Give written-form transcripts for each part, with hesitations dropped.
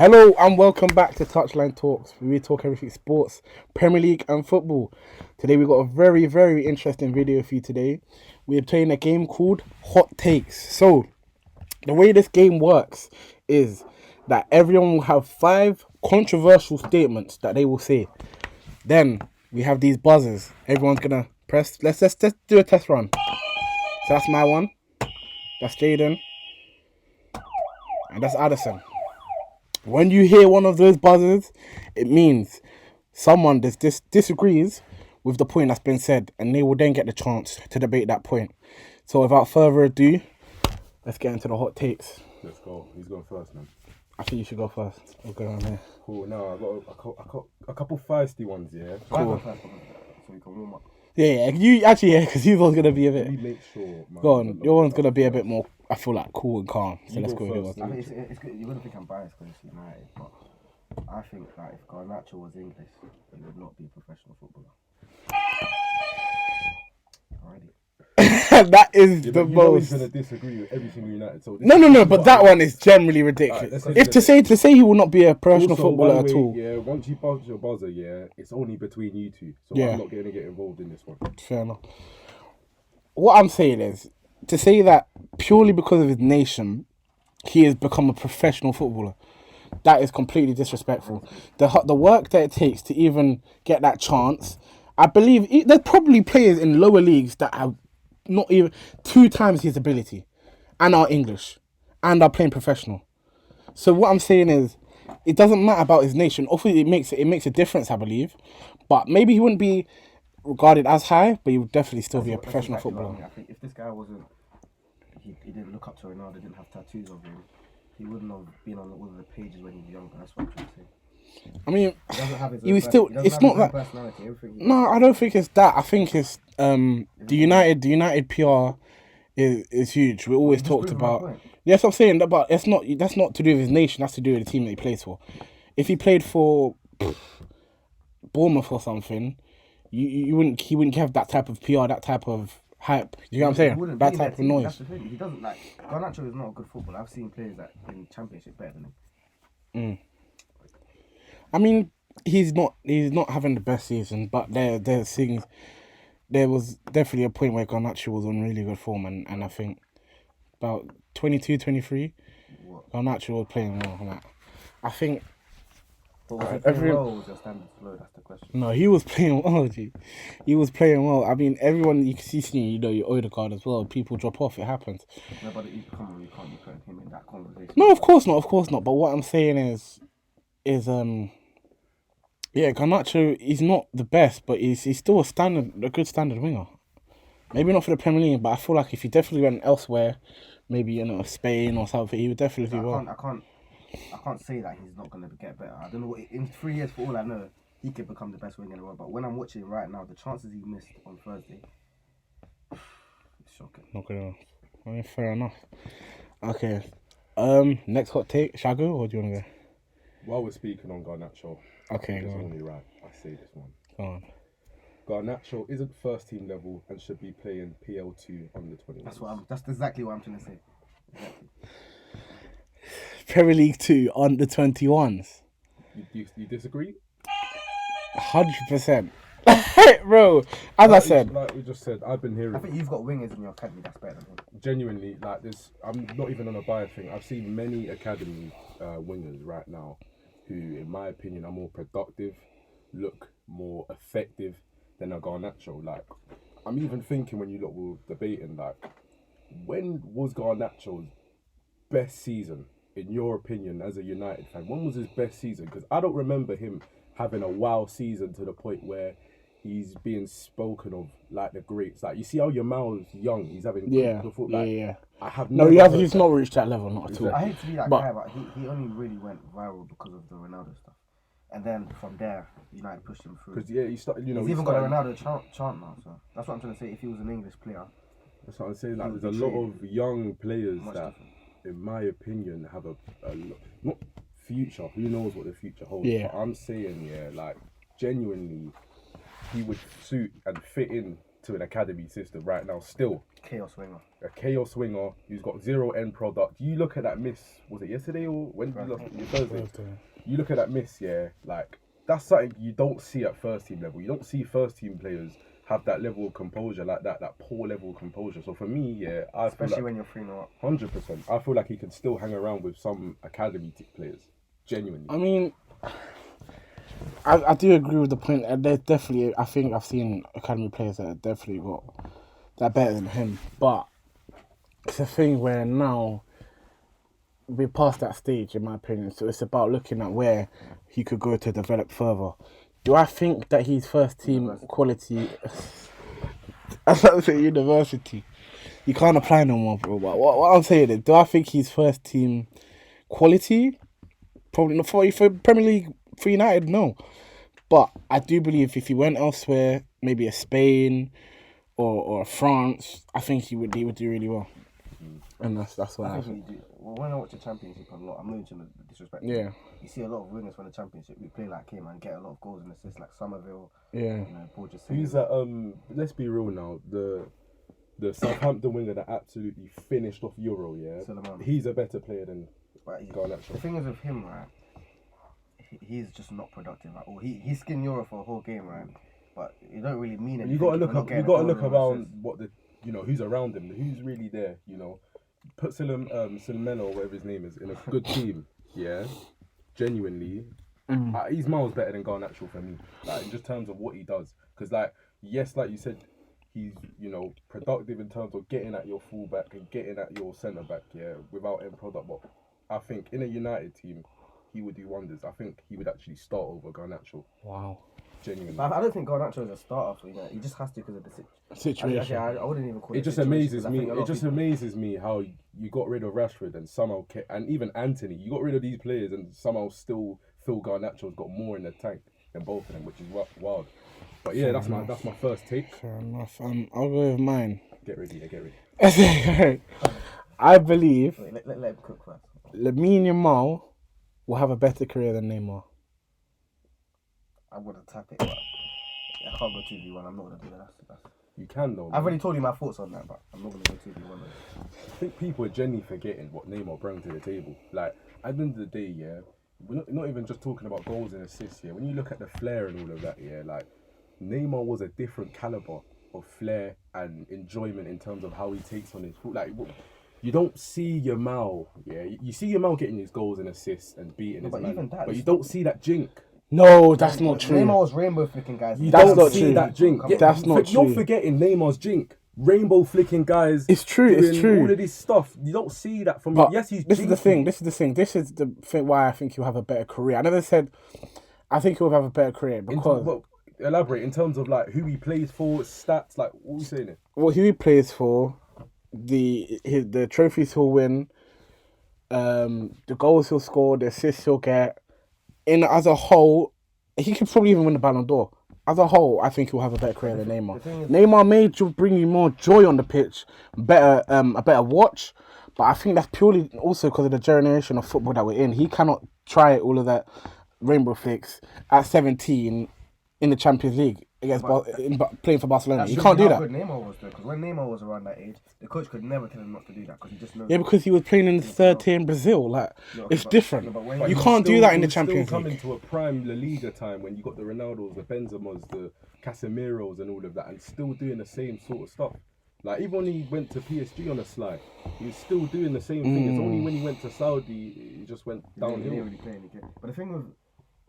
Hello and welcome back to Touchline Talks, where we talk everything sports, Premier League and football. Today we got a very, very interesting video for you today. We're playing a game called Hot Takes. So, the way this game works is that everyone will have 5 controversial statements that they will say. Then, we have these buzzers. Everyone's going to press. Let's do a test run. So that's my one. That's Jaden. And that's Addison. When you hear one of those buzzers, it means someone disagrees with the point that's been said, and they will then get the chance to debate that point. So without further ado, let's get into the hot takes. Let's go. Who's going first, man? I think you should go first. We'll go on here. Cool. Now I got a couple feisty ones, yeah. Cool. So we can warm up. Yeah, because his one's gonna be a bit. We make sure. Man, Go on, your one's gonna be a bit more. I feel like cool and calm. So You let's go go with yours. first. I mean, it's good. You wouldn't think I'm biased because it's United, but I think that if Garnacho was English, he would not be a professional footballer. Alrighty. That is Yeah, the but you know he's most. gonna disagree with every single United. So No, but that one is generally ridiculous. Alright, If to say he will not be a professional footballer at all. Yeah, once you buzz your buzzer, yeah, it's only between you two. So Yeah. I'm not going to get involved in this one. Fair enough. What I'm saying is to say that purely because of his nation, he has become a professional footballer. That is completely disrespectful. The work that it takes to even get that chance, I believe there's probably players in lower leagues that have not even 2 times his ability, and are English, and are playing professional. So what I'm saying is, it doesn't matter about his nation. Obviously, it makes a difference, I believe, but maybe he wouldn't be regarded as high, but he would definitely still be a professional That's exactly footballer. what I mean. I think if this guy wasn't, he didn't look up to Ronaldo, didn't have tattoos of him, he wouldn't have been on all of the pages when he was younger. That's what I'm trying to say. I mean, He doesn't have his he own was still. he doesn't It's have not his own that. personality. Everything he No, I don't think it's that. I think it's the United PR is huge. We always talked proving my about. point. Yes, I'm saying that, but that's not to do with his nation. That's to do with the team that he plays for. If he played for Bournemouth or something, he wouldn't have that type of PR, that type of hype. You know what I'm He saying? wouldn't That be in type of team. noise. That's the thing. He doesn't like Garnacho is not a good footballer. I've seen players that in Championship better than him. I mean, he's not having the best season, but there's things. There was definitely a point where Garnacho was on really good form, and I think about 22, 23, What? Garnacho was playing well. Like, I think But was he Alright, playing every- well or was your standards low? That's the question. no, he was playing well. He was playing well. I mean, everyone you can see, your Odegaard as well. People drop off. It happens. No, but come on, you can't be putting him in that conversation. No, of course not. But what I'm saying is yeah, Garnacho, he's not the best, but he's still a good standard winger. Maybe not for the Premier League, but I feel like if he definitely went elsewhere, maybe Spain or something, he would definitely do well. I can't say that he's not going to get better. I don't know. In 3 years, for all I know, he could become the best winger in the world. But when I'm watching right now, the chances he missed on Thursday, it's shocking. Not gonna. I mean, fair enough. Okay. Next hot take. Shall I go or do you want to While we're speaking on Garnacho, go? Okay, it's go on. only right I say this one. Go on. Garnacho isn't first team level and should be playing PL2 under 20. That's exactly what I'm trying to say. Exactly. Premier League 2 under 21s. You disagree? 100%. Bro, as I said. Like we just said, I've been hearing. I think you've got wingers in your academy that's better than him. Genuinely, like this, I'm not even on a bias thing. I've seen many academy wingers right now who, in my opinion, are more productive, look more effective than a Garnacho. Like, I'm even thinking when you lot were debating, like, when was Garnacho's best season, in your opinion, as a United fan? When was his best season? Because I don't remember him having a wow season to the point where he's being spoken of like the greats. Like, you see how Yamal's young, he's having good foot. Like, yeah. I have No, never heard he's that. not reached that level, not at all. I hate to be that But- guy, but he only really went viral because of the Ronaldo stuff. And then from there, United pushed him through. Because he started, He's even got a Ronaldo chant now, so that's what I'm trying to say. If he was an English player, That's what I'm saying. Like, He would there's a be lot of young players much that, different. in my opinion, have not future. Who knows what the future holds? Yeah. But I'm saying, like, genuinely, he would suit and fit in to an academy system right now. Still, Chaos winger. a chaos winger who's got zero end product. You look at that miss. Was it yesterday or when did you look? Thursday. You look at that miss. Yeah, like that's something you don't see at first team level. You don't see first team players have that level of composure like that poor level of composure. So for me, yeah, Especially when you're 3-0 up. 100%. I feel like he can still hang around with some academy players. Genuinely. I mean, I do agree with the point. And there's definitely, I think I've seen academy players that have definitely got that better than him. But it's a thing where now we're past that stage, in my opinion. So it's about looking at where he could go to develop further. Do I think that he's first team quality? I was about to say university. You can't apply no more, bro. But what I'm saying is, do I think he's first team quality? Probably not for Premier League, for United, no. But I do believe if he went elsewhere, maybe a Spain or France, I think he would do really well. And that's what I think. Well, when I watch the Championship a lot, I'm not into the disrespect. Yeah. You see a lot of wingers from the Championship who play like him and get a lot of goals and assists, like Somerville. Yeah. You know, Borges. Who's that? Let's be real now. The Southampton winger that absolutely finished off Euro. Yeah. Suleiman. He's a better player than Garnacho. The thing is with him, right? He's just not productive at all. He skinned Euro for a whole game, right? But you don't really mean anything. You got to look up. You got to look around what who's around him, who's really there. Put Sulemeno or whatever his name is in a good team. Yeah, genuinely, he's miles better than Garnacho for me. Like in just terms of what he does, because like you said, he's productive in terms of getting at your fullback and getting at your centre back. Yeah, without end product. But I think in a United team, he would do wonders. I think he would actually start over Garnacho. Wow. Genuinely. But I don't think Garnacho is a starter for He just has to because of the situation. I wouldn't even call it. It just amazes me. It just amazes me how you got rid of Rashford and somehow and even Anthony. You got rid of these players and somehow still feel Garnacho's got more in the tank than both of them, which is wild. But yeah, that's my first take. Fair enough. I'll go with mine. Get ready. I believe Let him cook first. Lamine Yamal will have a better career than Neymar. I'm gonna tap it, but I can't go 2v1. I'm not gonna do that. You can though. I've already told you my thoughts on that, but I'm not gonna go 2v1. I think people are genuinely forgetting what Neymar brought to the table. Like at the end of the day, yeah, we're not even just talking about goals and assists. Yeah, when you look at the flair and all of that, yeah, like Neymar was a different caliber of flair and enjoyment in terms of how he takes on his foot. Like you don't see Yamal, yeah, you see Yamal getting his goals and assists and beating his man, but you don't see that jink. No, that's not true. Neymar was rainbow flicking guys. You That's don't not see true. that jink. Yeah, That's not true. You're forgetting Neymar's jink. Rainbow flicking guys. It's true. Doing It's true. all of this stuff. You don't see that from. But yes, he's. This is the thing. jinky. This is the thing. Why I think he'll have a better career. I never said I think he'll have a better career because Elaborate in terms of like who he plays for, stats. Like what are we saying? who he plays for, the trophies he'll win, the goals he'll score, the assists he'll get, as a whole, he could probably even win the Ballon d'Or. As a whole, I think he'll have a better career than Neymar. Neymar may bring you more joy on the pitch, a better watch, but I think that's purely also because of the generation of football that we're in. He cannot try all of that rainbow flicks at 17 in the Champions League against playing for Barcelona. You can't do that. Good Neymar was though, because when Neymar was around that age, the coach could never tell him not to do that because he just knows. Yeah, because he was playing in the third tier in Brazil. Like it's different. You can't do that in the Champions League. League. Coming to a prime La Liga time when you got the Ronaldos, the Benzema's, the Casemiros, and all of that, and still doing the same sort of stuff. Like even when he went to PSG on a slide, he was still doing the same thing. It's only when he went to Saudi, he just went downhill. He didn't really play again. But the thing with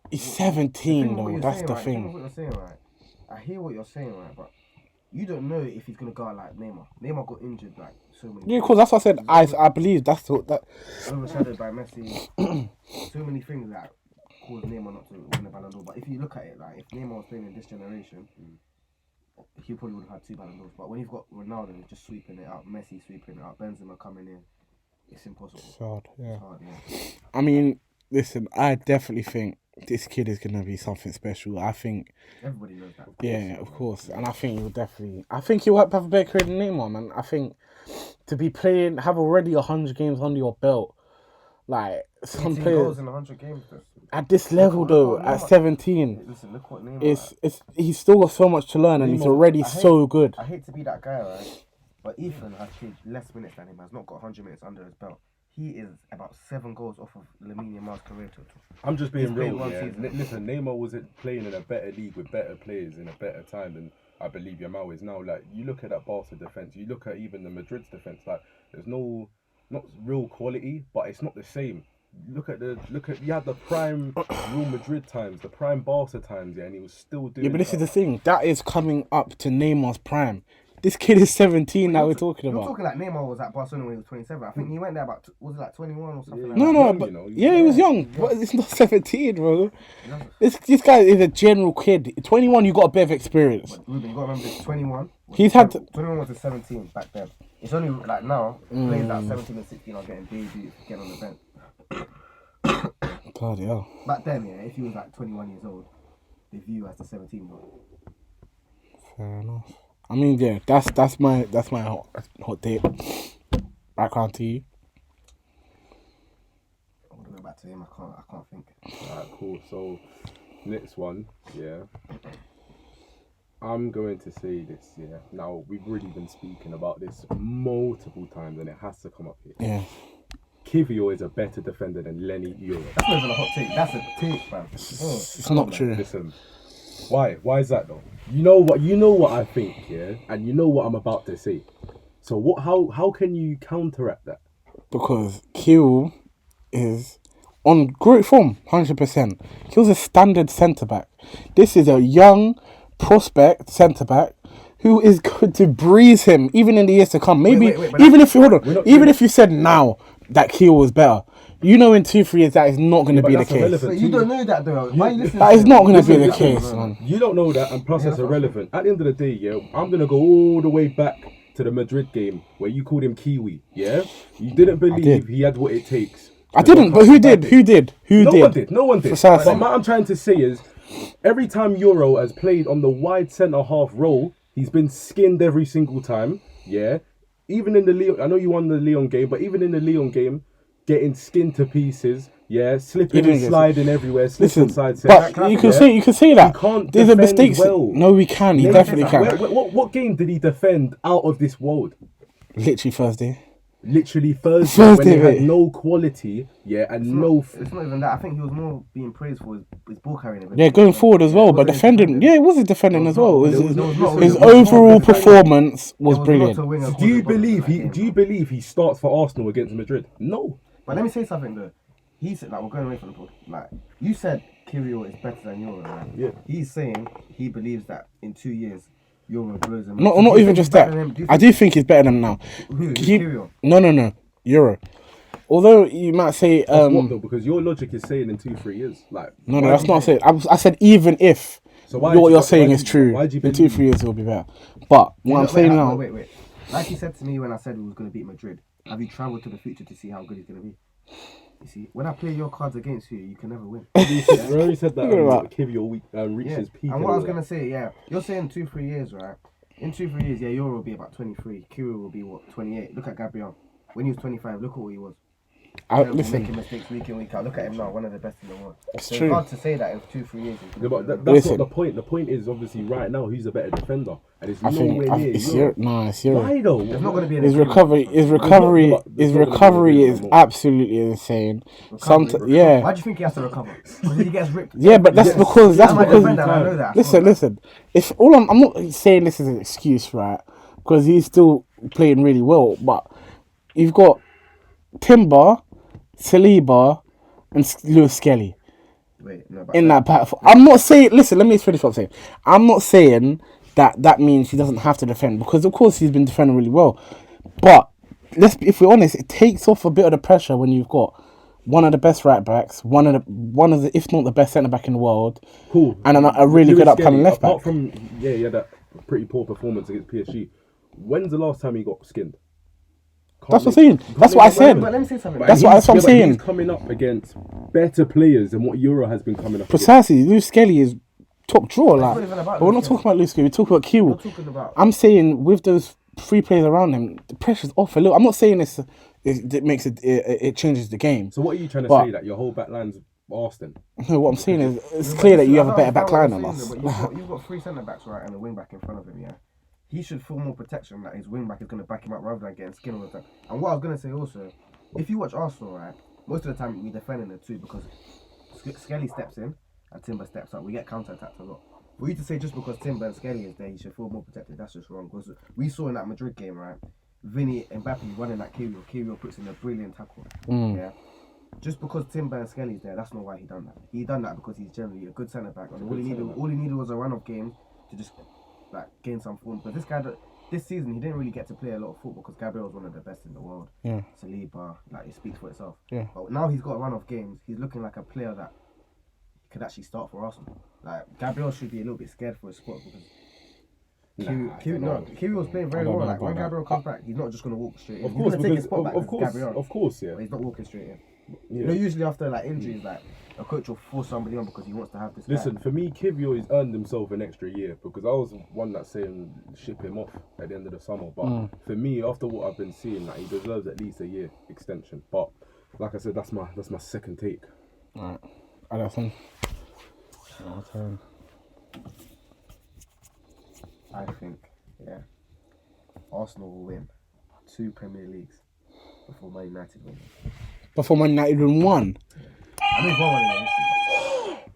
he's 17 though. That's the thing. What you're saying, right? I hear what you're saying, right? But you don't know if he's gonna go out like Neymar. Neymar got injured like so many. Yeah, because that's what I said. I believe that's what that. Overshadowed by Messi. So many things that caused Neymar not to win the Ballon d'Or. But if you look at it, like if Neymar was playing in this generation, he probably would have had 2 Ballon d'Ors. But when you've got Ronaldo just sweeping it out, Messi sweeping it out, Benzema coming in, it's impossible. It's hard, yeah. It's hard, yeah. I mean, listen, I definitely think this kid is gonna be something special. I think everybody knows that. Yeah, of course, and I think he'll have a better career than Neymar, man. I think to be playing, have already 100 games under your belt, like some 18 players goals in 100 games. Though. at this level though, look at what 17, Listen, look what Neymar. it's he's still got so much to learn, and he's Neymar- already so good. I hate to be that guy, right? But Ethan has played less minutes than him. Has not got 100 minutes under his belt. He is about 7 goals off of Lamine Yamal's career total. I'm just being He's played real. one Yeah. season. Listen, Neymar was playing in a better league with better players in a better time than I believe Yamal is now. Like, you look at that Barca defense, you look at even the Madrid's defense. Like, there's not real quality, but it's not the same. Look at you had the prime Real Madrid times, the prime Barca times, yeah, and he was still doing. Yeah, but this is the thing. That is coming up to Neymar's prime. This kid is 17 that we're talking You're about. talking like Neymar was at Barcelona when he was 27. I think he went there about, was it like 21 or something like No, that? no, young, but you know, yeah, he was young. But it's not 17, bro. This guy is a general kid. 21, you got a bit of experience. But Ruben, you got to remember, this 21. He's had 21 was to 17 back then. It's only like now, players that are 17 and 16 are getting debuts, getting on the bench. bloody hell. Back then, yeah, if he was like 21 years old, they view you as the 17 year old. Fair enough. I mean, yeah, that's my hot take. Background to you. I want to go back to him. I can't think. Alright, cool. So, next one, yeah. I'm going to say this, yeah. Now, we've already been speaking about this multiple times, and it has to come up here. Yeah. Kivio is a better defender than Lenny Euro. That's not even a hot take. That's a take, man. It's not true. Listen, why? Why is that though? You know what I think, yeah, and you know what I'm about to say. So what? How can you counteract that? Because Kiel is on great form, 100%. Kiel's a standard centre back. This is a young prospect centre back who is going to breeze him even in the years to come. Maybe wait, even if you said now that Kiel was better, you know in 2-3 years that is not going to be the that's case. irrelevant. But you don't know that though. Why are you listening? That is not going to be the Listen, case, man. You don't know that, and plus it's irrelevant. At the end of the day, yeah, I'm gonna go all the way back to the Madrid game where you called him Kiwi. Yeah, you didn't believe he had what it takes. I didn't, but who did? No one did. Precisely. But what I'm trying to say is, every time Euro has played on the wide centre half role, he's been skinned every single time. Yeah, even in the Lyon, I know you won the Lyon game, but even in the Lyon game, getting skinned to pieces. Yeah, slipping and sliding everywhere, slipping side. But you can say that. He can't There's a defend mistake. well. No, we can. He definitely can. What game did he defend out of this world? Literally Thursday. Literally Thursday when he had no quality, yeah, and It's not even that. I think he was more being praised for his ball carrying. Yeah, going forward as well, but defending. Yeah, it was a defending as well. His His overall performance was brilliant. Do you believe he starts for Arsenal against Madrid? No. But let me say something though. He said, like, we're going away from the pod. Like, you said Kirill is better than Euro, right? Yeah. He's saying he believes that in 2 years, Euro blows him. Not even just that. I do think he's better than him now. Who? Kirill? No. Euro. Although you might say, What though? Because your logic is saying in 2-3 years, like. no, that's not saying. I said even if what you're saying is true, why do you in believe 2-3 years it will be better. But what I'm saying now, Wait. Like he said to me when I said he was going to beat Madrid, have you travelled to the future to see how good he's going to be? You see, when I play your cards against you, you can never win. Rory said that Kivio reaches peak. And what I was going to say, yeah, you're saying 2-3 years, right? In 2-3 years, yeah, Euro will be about 23. Kirill will be, 28? Look at Gabriel. When he was 25, look at what he was. listen, Making mistakes week in, week out. Look at him now, one of the best in the world. It's So true. It's hard to say that in 2-3 years. But that's Listen. not the point. The point is obviously right now who's a better defender, and it's I think nowhere near. it's Euro. No, it's Euro. Why though? There's not going to be His any recovery is absolutely insane. Yeah. Why do you think he has to recover? Because he gets ripped. Yeah, but that's because I'm a defender, I know that. Listen. If I'm not saying this is an excuse, right? Because he's still playing really well, but you've got Timber, Saliba, and Lewis Skelly Wait, no, in that platform. I'm not saying. Listen, let me finish what I'm saying. I'm not saying that means he doesn't have to defend, because of course he's been defending really well. But if we're honest, it takes off a bit of the pressure when you've got one of the best right backs, one of the if not the best centre back in the world, cool, and a really Lewis good upcoming Skelly, left back. Apart from he had that pretty poor performance against PSG. When's the last time he got skinned? That's what I'm saying. That's what I said. But let me say something. That's what I'm saying. He's coming up against better players than what Euro has been coming up Precisely. Lewis Skelly is top draw, like. not even about But we're not Lewis talking about Lewis Skelly. We're talking about Kiel. talking about- I'm saying with those three players around him, the pressure's off a little. I'm not saying it makes it changes the game. So what are you trying to But- say, that your whole back line's Austin? No, what I'm saying is it's Yeah, clear but that you have a I better back line understand than what you're us. saying, though, but you've got 3 centre backs, right, and a wing back in front of him. Yeah, he should feel more protection that his wing back is going to back him up rather than getting skin all the time. And what I was going to say also, if you watch Arsenal, right, most of the time we defend in the 2 because Skelly steps in and Timber steps up. We get counter attacked a lot. For you to say just because Timber and Skelly is there, he should feel more protected, that's just wrong. Because we saw in that Madrid game, right, Vinny and Mbappe running that Kirill puts in a brilliant tackle. Yeah. Just because Timber and Skelly's there, that's not why he done that. He done that because he's generally a good centre back, and all he needed was a run of games to just like gain some form. But this guy, this season, he didn't really get to play a lot of football because Gabriel was one of the best in the world. Yeah. Saliba, like, it speaks for itself. Yeah. But now he's got a run of games. He's looking like a player that could actually start for Arsenal. Like, Gabriel should be a little bit scared for his spot because Kiri was playing very well. Like, when Gabriel comes back, he's not just gonna walk straight in. Of course, he's gonna take his spot back of as course, Gabriel. of course, yeah. But he's not walking straight in. Yeah. You know, usually after like injuries, like a coach will force somebody on because he wants to have this. Listen, guy. for me, Kivio has earned himself an extra year because I was one that's saying ship him off at the end of the summer. But for me, after what I've been seeing, like, he deserves at least a year extension. But like I said, that's my second take. Alright. Alison. I think, Arsenal will win 2 Premier Leagues before Man United win. Before Man United won 1. I mean, one in history.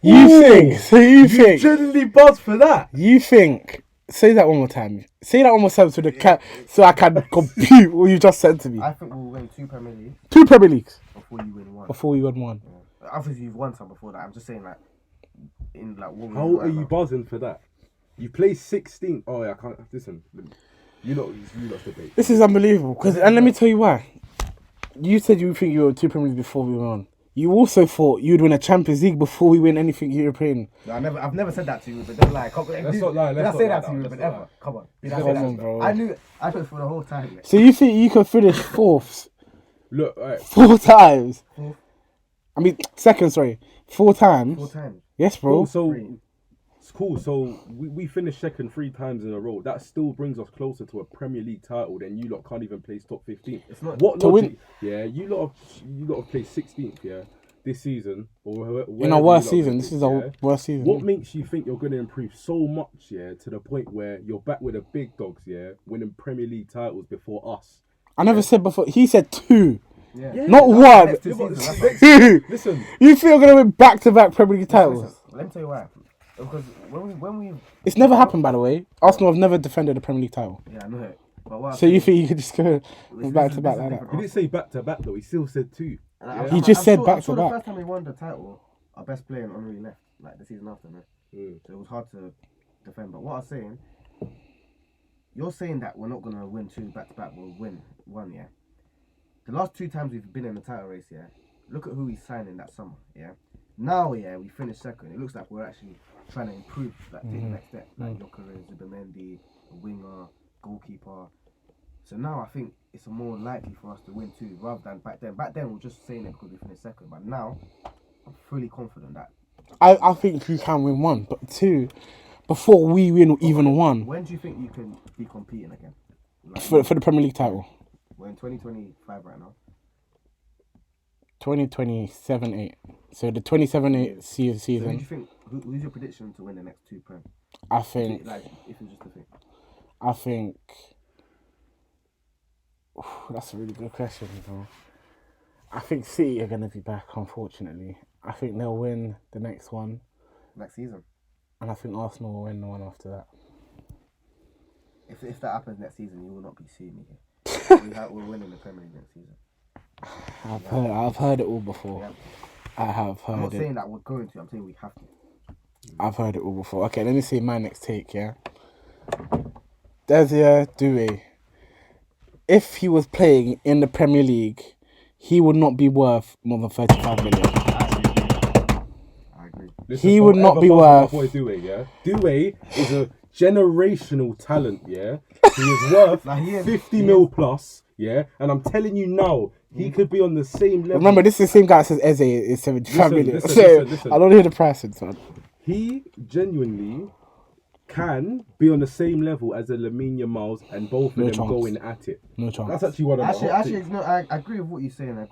You think? So you think? Genuinely buzzed for that. You think? Say that one more time. Say that one more time to the cat, so I can compute what you just said to me. I think we'll win 2 Premier Leagues 2 Premier Leagues before you win 1. before you won 1. Yeah. Obviously, you've won some before that. I'm just saying, like, in like what. How are you buzzing for that? You play 16. Oh yeah, I can't listen. You lot debate. This is unbelievable. And let me tell you why. You said you think you were 2 Premier Leagues before we won. You also thought you'd win a Champions League before we win anything European. No, I've never said that to you, but don't lie. Let's not lie. Did I say that to you, but ever? Come on. Did I say Come that? on, bro. I knew it for the whole time. Mate. So you think you can finish 4th Look, alright. 4 times? Fourth. I mean, second, sorry. 4 times? 4 times. Yes, bro. Cool, so it's cool. So we finished second 3 times in a row. That still brings us closer to a Premier League title than you lot can't even place top 15. It's not What to logic? win. Yeah, you lot have placed 16th. Yeah, this season or In our worst season. This is our worst season. What makes you think you're going to improve so much? Yeah, to the point where you're back with the big dogs. Yeah, winning Premier League titles before us. I never said before. He said 2. Yeah. Not 1. Next 2 seasons, that's what- 2. Listen, You think you're going to win back-to-back Premier League titles? Listen, let me tell you why. Because when we It's never happened, by the way. Arsenal have never defended a Premier League title. I know it. But what So you think you could just go This back is- to back this is like that? different. he didn't say back to back though. He still said 2. He just said I'm back to sure back. The first time we won the title, our best player in Henry left, like the season after, man. So it was hard to defend. But what I was saying, you're saying that we're not gonna win 2 back to back. We'll win 1, yeah. The last 2 times we've been in the title race, yeah. Look at who we signed in that summer, yeah. Now, yeah, we finished second. It looks like we're actually trying to improve, like take the next step, like Jokeris, Zubimendi, a winger, goalkeeper. So now I think it's more likely for us to win 2 rather than back then. Back then we were just saying it because we finished second, but now I'm fully confident that. I think you can win 1, but 2 before we win even 1 When do you think you can be competing again? Like, for the Premier League title. we're in 2025 right now. 2027-8. So the 27-8 So who do season, you think? Who's your prediction to win the next 2 Prem? I think. Like, if it's just a thing. I think. That's a really good question, bro. I think City are going to be back, unfortunately. I think they'll win the next one, Next season. and I think Arsenal will win the one after that. If that happens next season, you will not be seeing me here. We're winning the Premier League next season. I've heard it all before. Yeah. I have I'm not heard saying it. that we're going to. I'm saying we have to. I've heard it all before. Okay, let me see my next take, yeah? Desire Doué. If he was playing in the Premier League, he would not be worth more than 35 million. I agree. Listen, He would not be don't ever buzz worth- my boy Doué, yeah? Doué is a generational talent, yeah? He is worth Nah, he is. 50 mil plus, yeah? And I'm telling you now, he could be on the same level. Remember, this is the same guy that says Eze is 75 million. listen, So, listen. I don't hear the prices, man. He genuinely can be on the same level as a Lamine Yamal and both of No them chance. going at it. No chance. That's actually one of my hot Actually, takes. no, I agree with what you're saying. I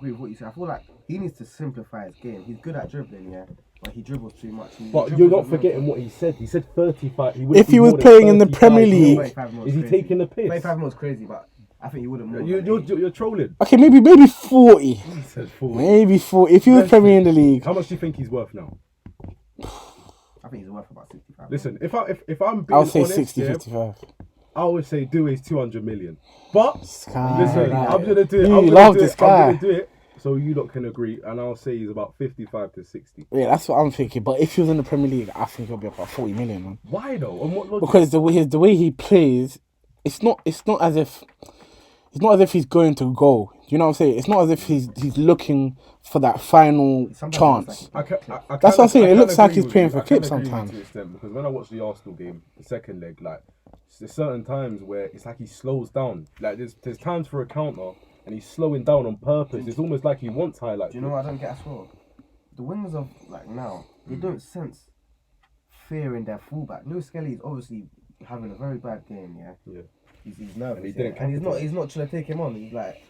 feel like he needs to simplify his game. He's good at dribbling, yeah, but he dribbles too much. But you're not forgetting what he said. He said 35. If he was playing in the Premier League, is he taking the piss? 35 mil is crazy, but I think he would have. You're trolling. okay, maybe 40. He said 40. Maybe 40. If he was Premier in the league, How much do you think he's worth now? I think he's worth about 65. Listen, if I'm being I'll say honest, 60, yeah, 55. I would say Doué's 200 million. But Sky, listen, like, I'm gonna do it. you I'm gonna love do this it. I'm guy. gonna do it. So you lot can agree, and I'll say he's about 55 to 60. Yeah, that's what I'm thinking. But if he was in the Premier League, I think he'll be about 40 million, man. Why though? On what logic? Because the way he plays, it's not as if he's going to go. You know what I'm saying? It's not as if he's looking for that final chance. That's what I'm saying. It looks like he's playing for keeps sometimes. Because when I watched the Arsenal game, the second leg, like there's certain times where it's like he slows down. Like there's times for a counter and he's slowing down on purpose. It's almost like he wants highlights. Do you know what I don't get as well? The wingers of like now, they don't sense fear in their fullback. Lewis Skelly is obviously having a very bad game. Yeah. Yeah. He's nervous. And he didn't he's not trying to take him on. He's like.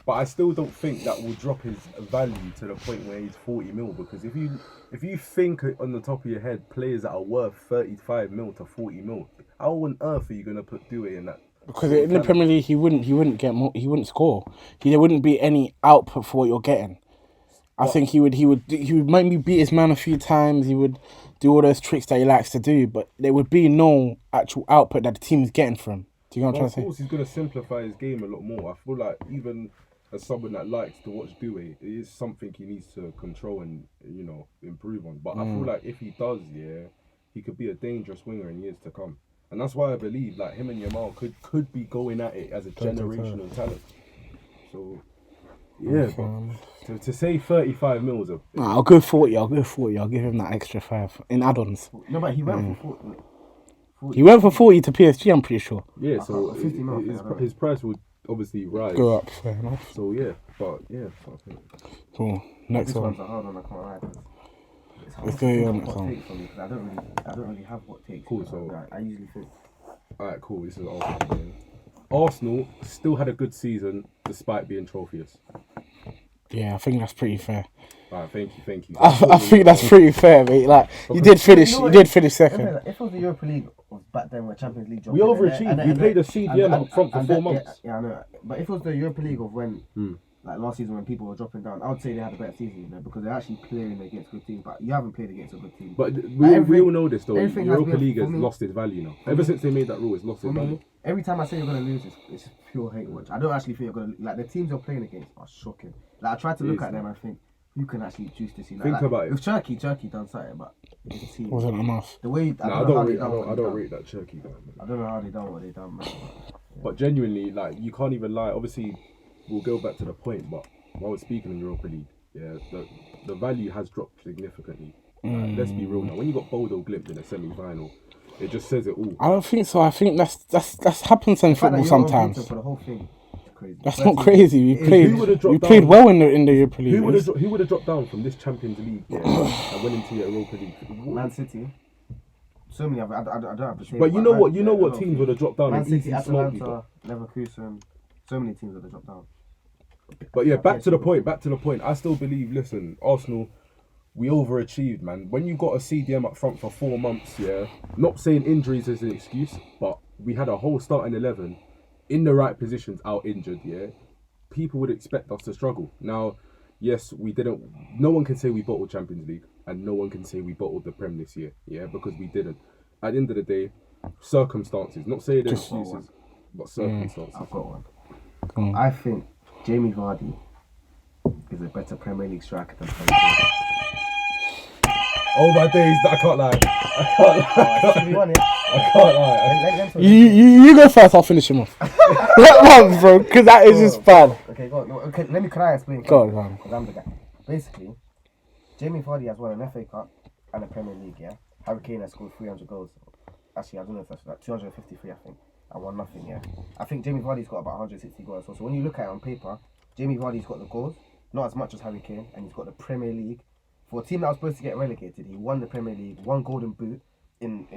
But I still don't think that will drop his value to the point where he's 40 mil. Because if you think on the top of your head, players that are worth 35 mil to 40 mil, how on earth are you gonna put Doué in that? Because in the Premier League, he wouldn't get more. He wouldn't score. There wouldn't be any output for what you're getting. I think he would maybe beat his man a few times. He would do all those tricks that he likes to do, but there would be no actual output that the team is getting from. Do you know what I'm trying to say? Of course, he's gonna simplify his game a lot more. I feel like even as someone that likes to watch Doué, it is something he needs to control and improve on. But I feel like if he does, he could be a dangerous winger in years to come. And that's why I believe like him and Yamal could be going at it as a generational talent. So yeah, but to say 35 mils of I'll go 40. I'll give him that extra 5 in add-ons. No, but he went for 40. He went for 40 to PSG, I'm pretty sure. yeah, so 50 mil, his price would obviously rise. Go up, fair enough. So yeah, but yeah, I think. Cool. Next This one. one's a hard one. I can't lie. Let's go on next hot one. take for me because I don't really have hot takes. Cool, so- I usually think. Alright, cool. This is Arsenal. Arsenal still had a good season despite being trophyless. Yeah, I think that's pretty fair. Alright, thank you. I think that's pretty fair, mate. Like you did finish second. If it was the Europa League was back then where Champions League We overachieved. We played a CDM up front for 4 months. Yeah, I know. But if it was the Europa League of when, like last season when people were dropping down, I would say they had a better season, because they're actually playing against good teams. But you haven't played against a good team. But we all know this though. everything Europa has been- League has for me- lost its value now. Ever since they made that rule, it's lost For its value. me, every time I say you're gonna lose, it's pure hate watch. I don't actually think you're gonna like the teams you're playing against are shocking. Like I try to look at them and think who can actually choose to see. Think about it. With Turkey done something, but it's a team. Wasn't enough. The way I don't rate that Turkey guy. I don't know how they done what they done, man. But genuinely, like you can't even lie. Obviously, we'll go back to the point. But while we're speaking in Europa League, the value has dropped significantly. Like, let's be real now. When you got Bodo Glimt in a semi-final, it just says it all. I don't think so. I think that's happens in football sometimes. For the whole thing, it's crazy. That's not crazy. Who would've dropped We played down? well in the Europa League. Who would have dropped down from this Champions League and went into the Europa League? Man City. So many. I don't have the. But you know what teams would have dropped down? Man in City, easy smoky, Atalanta, Leverkusen. So many teams would have dropped down. But yeah, back to the point. I still believe, listen, Arsenal, we overachieved, man. When you got a CDM up front for 4 months, not saying injuries is an excuse, but we had a whole starting 11 in the right positions out injured, people would expect us to struggle. Now, yes, we didn't. No one can say we bottled Champions League, and no one can say we bottled the Prem this year, because we didn't. At the end of the day, circumstances. Not saying they're excuses, but circumstances. I've got one. I think Jamie Vardy is a better Premier League striker than Harry Kane. Oh my days, I can't lie. I can't lie. You go first. I'll finish him off. Let one, bro, because that is just bad. Okay, go on. No, okay, can I explain? Go on. Because I'm the guy. Basically, Jamie Vardy has won an FA Cup and a Premier League, Harry Kane has scored 300 goals. Actually, I don't know if that's like 253, I think. And won nothing, I think Jamie Vardy's got about 160 goals. So when you look at it on paper, Jamie Vardy's got the goals, not as much as Harry Kane, and he's got the Premier League. For a team that was supposed to get relegated, he won the Premier League, won Golden Boot in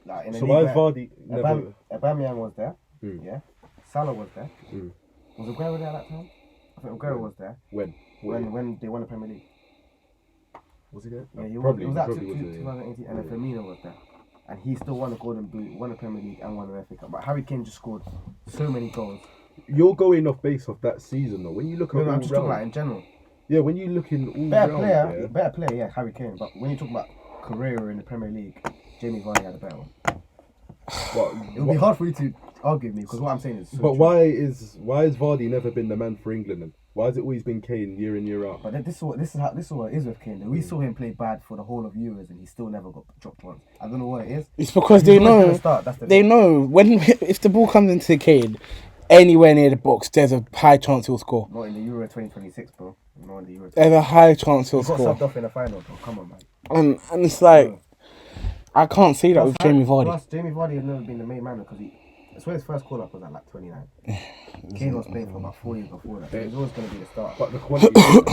like in the So league why is where Vardy never? Aubameyang was there. Mm. Yeah. Salah was there. Mm. Was Aguero there at that time? I think Aguero was there When when they won the Premier League. was he there? Yeah, he Probably. was. He It was probably at was there. 2018, and then Firmino was there, and he still won a Golden Boot, won a Premier League, and won an FA Cup. But Harry Kane just scored so many goals. You're going off base of that season though. When you look at No, all I'm just talking round, about in general. yeah, when you look in all Better round, player, yeah, Harry Kane. But when you talk about career in the Premier League, Jamie Vardy had a better one. But It would be hard for you to argue with me because what I'm saying is. So But true. why is Vardy never been the man for England then? Why has it always been Kane year in year out? But this is what it is with Kane. We saw him play bad for the whole of Euros, and he still never got dropped once. I don't know what it is. It's because He's they always know gonna start, that's the they thing. know when if the ball comes into Kane anywhere near the box, there's a high chance he'll score. Not in the Euro 2026, bro. Not in the Euro. There's a high chance he'll He got score. subbed off in the final, bro. Come on, man. And it's like I can't see that with Jamie Vardy. Plus, Jamie Vardy has never been the main man because I swear his first call up was at like 29. Kane was playing for about 4 years before that. So he's always going to be the starter. But the quality, you got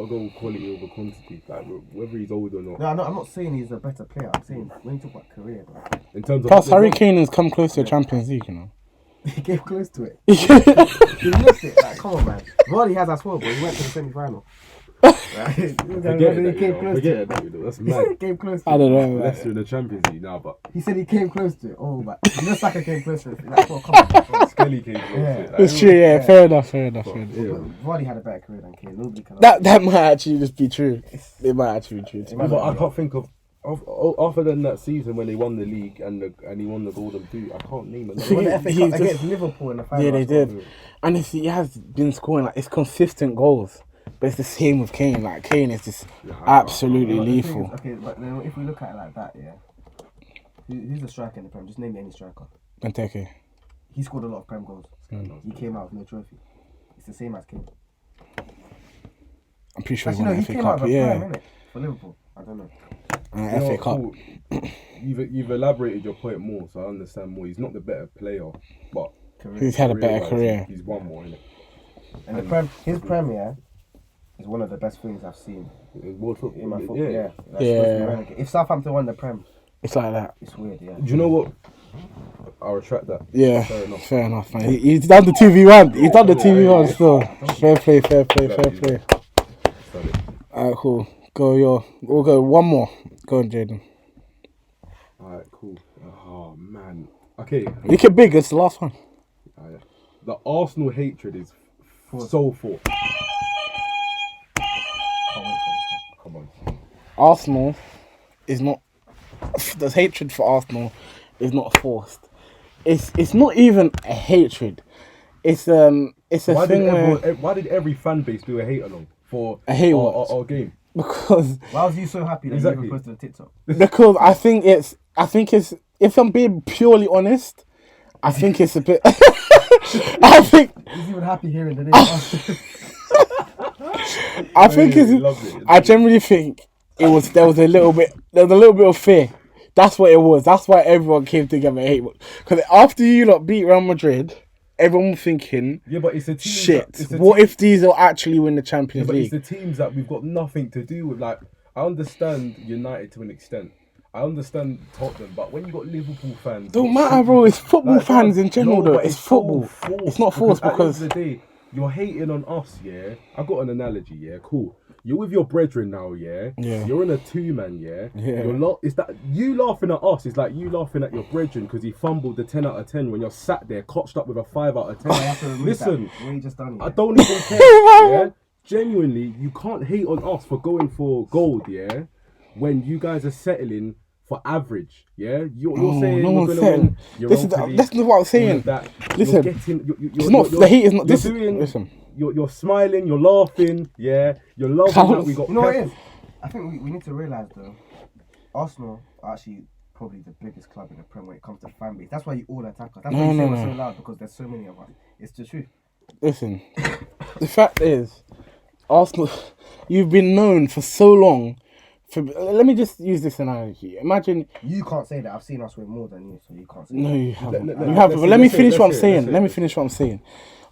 to go quality over quantity. Like whether he's old or not. No, I'm not saying he's a better player. I'm saying when you talk about career, bro. In terms of Plus, Harry Kane has come close to the Champions League, you know. He came close to it. He missed it. Like, come on, man. Vardy has as well, but he went to the semi-final. Right? He came close to it. That's He said mad. he came close to I it. don't know. Leicester in the Champions League now, but He said he came close to it. Oh, but you know Saka came close to it. Like, oh, come on. Skelly came close. Yeah. to it. Like, It's true, yeah. Fair enough, fair enough. Fair enough. yeah. Vardy had a better career than Kane. Nobody can. That might actually just be true. It might actually be true. To me. But I can't think of other than that season when they won the league and he won the Golden Boot. I can't name it. He won the FA He's Cup just- against Liverpool in the final. Yeah, they as well. did. And he has been scoring like it's consistent goals. But it's the same with Kane. Like Kane is just absolutely But the thing lethal. is, okay, but then if we look at it like that, yeah. Who's the striker in the Prem? Just name me any striker. Benteke. He scored a lot of Prem goals. He came out with no trophy. It's the same as Kane. I'm pretty sure he Actually, no, won he the FA came out Cup. with a Yeah, Prem, innit? For Liverpool. I don't know. and You know FA what, Cup. cool. You've elaborated your point more, so I understand more. He's not the better player, but He's had a better career-wise, career. He's won more, innit? And the Prem, his Premier is one of the best things I've seen In world football, in my football. yeah. Yeah. That's Yeah. supposed to be renegade. If Southampton won the Prem, It's like that. it's weird, yeah. Do you know what? I'll retract that. Yeah, Fair enough. man. He's done the 2v1. He's done the 2v1 still. Fair play, fair play, fair play. Solid. Alright, cool. We'll go one more. Go on, Jaden. Alright, cool. Oh man. Okay. You can big. It's the last one. Yeah. The Arsenal hatred is so forced. Can't wait for this. Come on. Arsenal is not. The hatred for Arsenal is not forced. It's not even a hatred. It's a thing where Why did every fan base do a hate along for A hate our game? because Why was you so happy that Exactly. you even posted a TikTok? I think it's if I'm being purely honest, I think it's a bit. I think He's even happy hearing the name. I generally think there was a little bit of fear. That's what it was. That's why everyone came together and hate. Because after you lot beat Real Madrid, everyone was thinking, Yeah, but it's a team. shit, what if these will actually win the Champions But it's League? the teams that we've got nothing to do with. Like, I understand United to an extent. I understand Tottenham, but when you got Liverpool fans, Don't matter, bro. It's football like, fans in general, no, though. but It's so football. forced It's not forced because at the end of the day, you're hating on us, yeah. I got an analogy, yeah. Cool. You're with your brethren now, yeah. Yeah. You're in a 2-man, yeah. Yeah. Is that you laughing at us? It's like you laughing at your brethren because he fumbled the 10 out of 10 when you're sat there, cotched up with a 5 out of 10. I have to remove Listen, that. What you just done, I yeah. don't even care. Yeah? Genuinely, you can't hate on us for going for gold, yeah, when you guys are settling for average, yeah. You're saying no we're one's gonna win. saying. That's not what I'm saying. Listen, it's not the heat is not. You're This doing. listen. You're smiling. You're laughing. Yeah. You're loving that we got. You know what Pep. it is? I think we need to realise though, Arsenal are actually probably the biggest club in the Prem when it comes to fan base. That's why you all attack us. That's why you say we're so loud because there's so many of us. It's the truth. Listen, the fact is, Arsenal, you've been known for so long. Let me just use this analogy. Imagine. You can't say that. I've seen us win more than you, so you can't say No, that. you haven't. let- You let's haven't. see, But let me let's finish see, what I'm let's see, saying. let's see. Let me finish what I'm saying.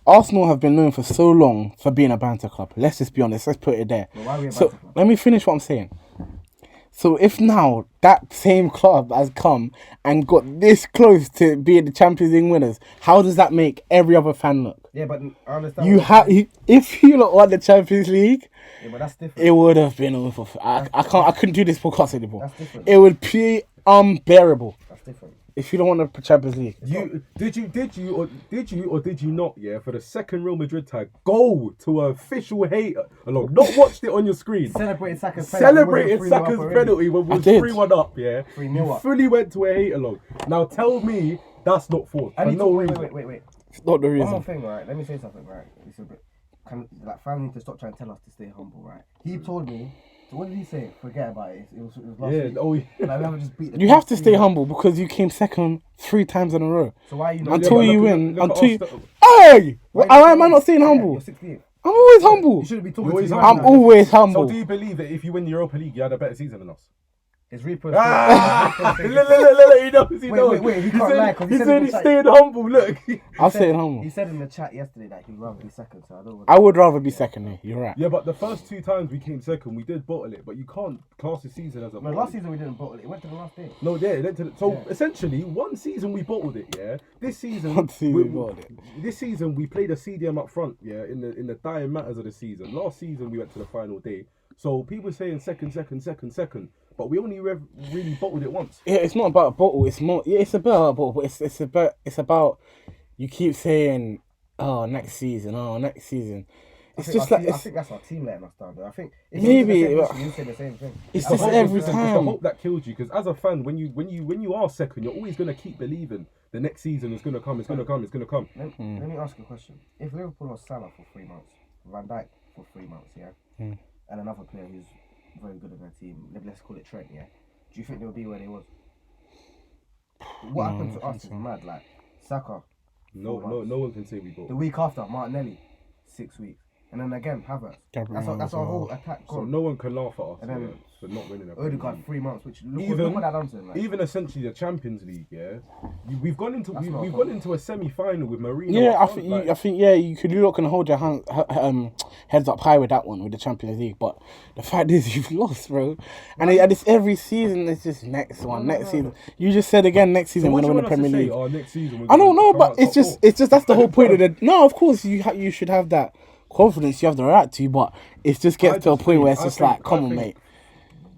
Arsenal have been known for so long for being a banter club. Let's just be honest. Let's put it there. But why are we a So banter club? let me finish what I'm saying. So if now that same club has come and got this close to being the Champions League winners, how does that make every other fan look? Yeah, but I understand. You have if you lot won the Champions League, Yeah, but that's different. it would have been over. I couldn't do this podcast anymore. That's different. It would be unbearable That's different. if you don't want the Champions League. Did you or did you not? Yeah, for the second Real Madrid tie, go to an official hater along. Not watched it on your screen. Celebrated Saka's penalty when we was 3-1 up. Yeah, 3-0 you up. fully went to a hate along. Now tell me that's not forced. I For need no to reason. wait. It's not the One more reason. thing, right? Let me say something, right? It's a bit. Like, fans need to stop trying to tell us to stay humble, right? He told me. So what did he say? Forget about it. It was last week. Oh yeah. Like, we haven't just beat the You have to team. stay humble because you came second 3 times in a row. So why are you not? Until Yeah, you but win, look at until you. Arsenal. Hey, Why why you am I not staying Yeah, humble? You're 16th. I'm always humble. You shouldn't be talking You're always to me. humble. I'm always So humble. do you believe that if you win the Europa League, you had a better season than us? It's repost. Ah! Look, he knows. Wait, he can't lie, 'cause he He said said in he's the staying humble. Look. I'm staying humble. He said in the chat yesterday that he'd rather be second, so I don't want I would rather be second here. You're right. Yeah, but the first 2 times we came second, we did bottle it, but you can't class the season as a No, bottle. last season we didn't bottle it. It went to the last day. No, yeah, it went to the, so Yeah. essentially one season we bottled it, yeah. This season, One season we bottled it. This season we played a CDM up front, yeah, in the dying matters of the season. Last season we went to the final day, so people saying second, but we only really bottled it once. Yeah, it's not about a bottle. It's more. Yeah, it's about a bottle, but it's about. You keep saying, "Oh, next season. Oh, next season." It's just like I think that's our team letting us down, though. I think if Maybe, you but- say the same thing. It's I just hope every it's the It's same. the time. hope that kills you, because as a fan, when you are second, you're always gonna keep believing the next season is gonna come. It's gonna come. Let me ask you a question. If Liverpool lost Salah for 3 months, Van Dijk for 3 months, yeah, and another player who's very good in their team, let's call it Trent, yeah, do you think they would be where they was? What happened to us is mad. Like Saka, No one can say we bought. the week after Martinelli, 6 weeks, and then again Havertz. Gabriel That's as our well. whole attack So gone. no one can laugh at us And then for not winning a Premier Odegaard League. 3 months, which look what that done to him. Like. Even essentially the Champions League, yeah, we've gone into That's not a we've problem. gone into a semi-final with Marino. Yeah, up I front, think like, you could look and hold your heads up high with that one with the Champions League, but the fact is you've lost, bro. And it's every season. It's just next season. You just said again next season we're what do gonna you win the want us Premier to say? League. Next season. I don't know, but it's just. just that's the whole point of it. No, of course you should have that confidence. You have the right to, but it just gets to a point where it's just like, come on, mate.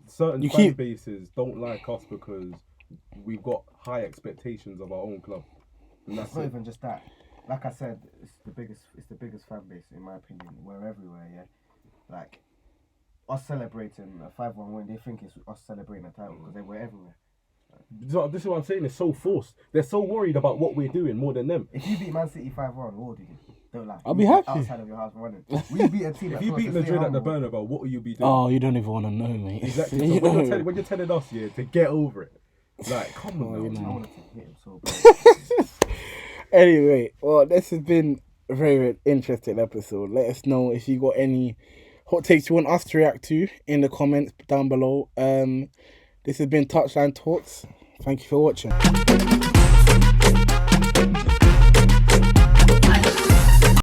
Certain You fan keep- bases don't like us because we've got high expectations of our own club, and that's It's not it. even just that. Like I said, it's the biggest fan base in my opinion. We're everywhere, yeah. Like us celebrating a 5-1 win, they think it's us celebrating a title because we're everywhere. So this is what I'm saying. It's so forced. They're so worried about what we're doing more than them. If you beat Man City 5-1, what would you do? Don't lie. I'll be You happy. outside of your house running. We beat a team. If you beat Madrid at the Bernabeu, what will you be doing? Oh, you don't even want to know, mate. Exactly. You So don't when you're telling us, yeah, to get over it, like, come on, you now. know. I want to hit him so bad. Anyway, well, this has been a very interesting episode. Let us know if you got any hot takes you want us to react to in the comments down below. This has been Touchline Talks. Thank you for watching.